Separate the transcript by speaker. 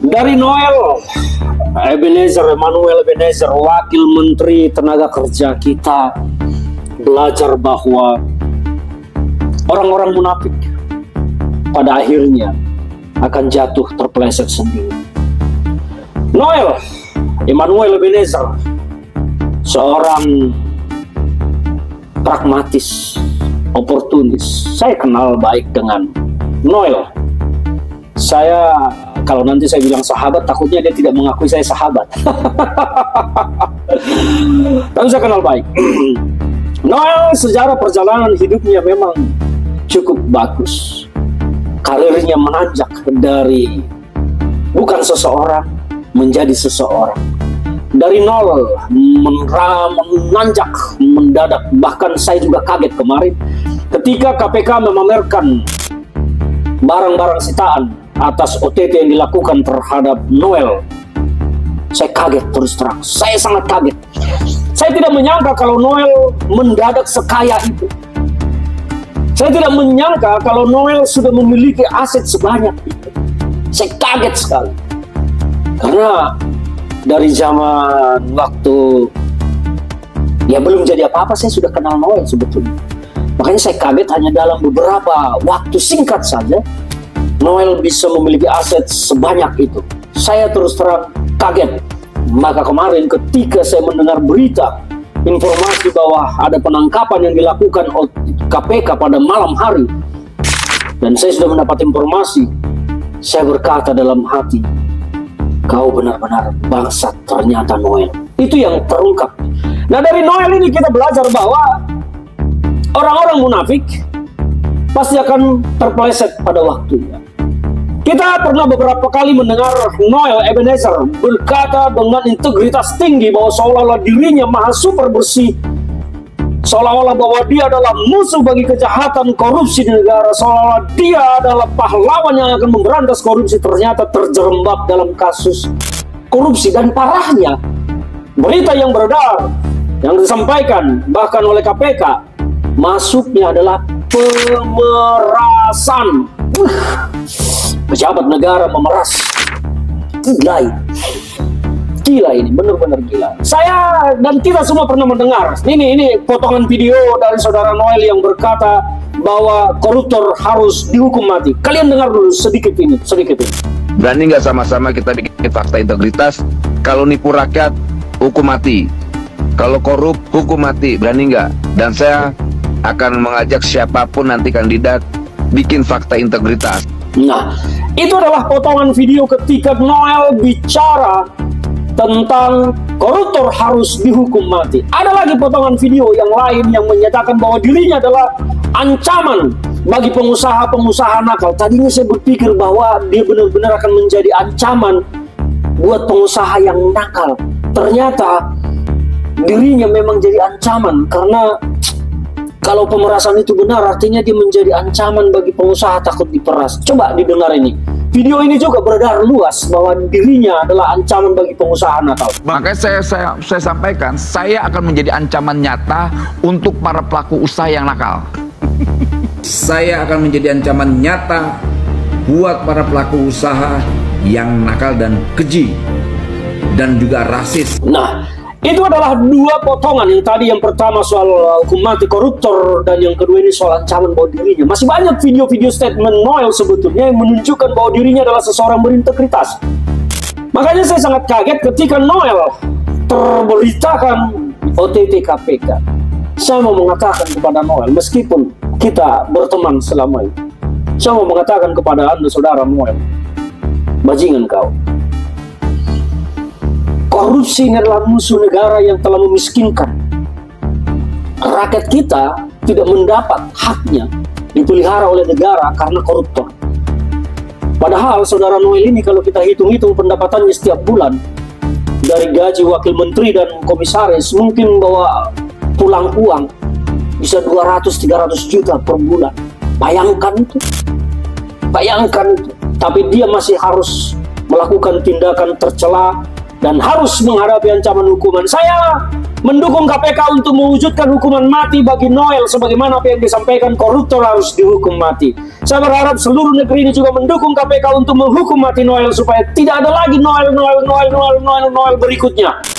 Speaker 1: Dari Noel Emmanuel Ebenezer, Wakil Menteri Tenaga Kerja kita, belajar bahwa orang-orang munafik pada akhirnya akan jatuh terpeleset sendiri. Noel Emmanuel Ebenezer, seorang pragmatis, oportunis. Saya kenal baik dengan Noel. Saya, kalau nanti saya bilang sahabat, takutnya dia tidak mengakui saya sahabat. Tapi saya kenal baik. Noel sejarah perjalanan hidupnya memang cukup bagus. Karirnya menanjak dari bukan seseorang menjadi seseorang. Dari nol menanjak mendadak. Bahkan saya juga kaget kemarin ketika KPK memamerkan barang-barang sitaan atas OTT yang dilakukan terhadap Noel. Saya kaget, terus terang. Saya sangat kaget. Saya tidak menyangka kalau Noel mendadak sekaya itu. Saya tidak menyangka kalau Noel sudah memiliki aset sebanyak itu. Saya kaget sekali. Karena dari zaman waktu ya belum jadi apa-apa, saya sudah kenal Noel sebetulnya. Makanya saya kaget hanya dalam beberapa waktu singkat saja Noel bisa memiliki aset sebanyak itu. Saya terus terang kaget. Maka kemarin ketika saya mendengar berita informasi bahwa ada penangkapan yang dilakukan oleh KPK pada malam hari, dan saya sudah mendapat informasi, saya berkata dalam hati, kau benar-benar bangsat ternyata Noel. Itu yang terungkap. Nah, dari Noel ini kita belajar bahwa orang-orang munafik pasti akan terpeleset pada waktunya. Kita pernah beberapa kali mendengar Noel Ebenezer berkata dengan integritas tinggi bahwa seolah-olah dirinya maha super bersih, seolah-olah bahwa dia adalah musuh bagi kejahatan korupsi di negara, seolah-olah dia adalah pahlawan yang akan memberantas korupsi. Ternyata terjerembab dalam kasus korupsi. Dan parahnya, berita yang beredar, yang disampaikan bahkan oleh KPK, masuknya adalah pemerasan. Pejabat negara memeras. Gila ini. Gila ini, benar-benar gila. Saya dan kita semua pernah mendengar. Ini potongan video dari saudara Noel yang berkata bahwa koruptor harus dihukum mati. Kalian dengar dulu sedikit ini.
Speaker 2: Berani nggak sama-sama kita bikin fakta integritas? Kalau nipu rakyat, hukum mati. Kalau korup, hukum mati. Berani nggak? Dan saya akan mengajak siapapun nanti kandidat bikin fakta integritas.
Speaker 1: Nah, itu adalah potongan video ketika Noel bicara tentang koruptor harus dihukum mati. Ada lagi potongan video yang lain yang menyatakan bahwa dirinya adalah ancaman bagi pengusaha-pengusaha nakal. Tadinya saya berpikir bahwa dia benar-benar akan menjadi ancaman buat pengusaha yang nakal. Ternyata dirinya memang jadi ancaman, karena kalau pemerasan itu benar, artinya dia menjadi ancaman bagi pengusaha takut diperas. Coba didengar ini. Video ini juga beredar luas bahwa dirinya adalah ancaman bagi pengusaha nakal.
Speaker 3: Makanya saya sampaikan, saya akan menjadi ancaman nyata untuk para pelaku usaha yang nakal. Saya akan menjadi ancaman nyata buat para pelaku usaha yang nakal dan keji dan juga rasis.
Speaker 1: Nah, itu adalah dua potongan. Yang tadi yang pertama soal hukum mati koruptor, dan yang kedua ini soal ancaman bahwa dirinya. Masih banyak video-video statement Noel sebetulnya yang menunjukkan bahwa dirinya adalah seseorang berintegritas. Makanya saya sangat kaget ketika Noel terberitakan OTT KPK. Saya mau mengatakan kepada Noel, meskipun kita berteman selama ini, saya mau mengatakan kepada Anda, saudara Noel, bajingan kau. Korupsi ini adalah musuh negara yang telah memiskinkan. Rakyat kita tidak mendapat haknya dipelihara oleh negara karena koruptor. Padahal saudara Noel ini kalau kita hitung-hitung pendapatannya setiap bulan dari gaji wakil menteri dan komisaris, mungkin bawa pulang uang bisa 200-300 juta per bulan. Bayangkan itu. Tapi dia masih harus melakukan tindakan tercela dan harus menghadapi ancaman hukuman. Saya mendukung KPK untuk mewujudkan hukuman mati bagi Noel sebagaimana apa yang disampaikan, koruptor harus dihukum mati. Saya berharap seluruh negeri ini juga mendukung KPK untuk menghukum mati Noel supaya tidak ada lagi Noel berikutnya.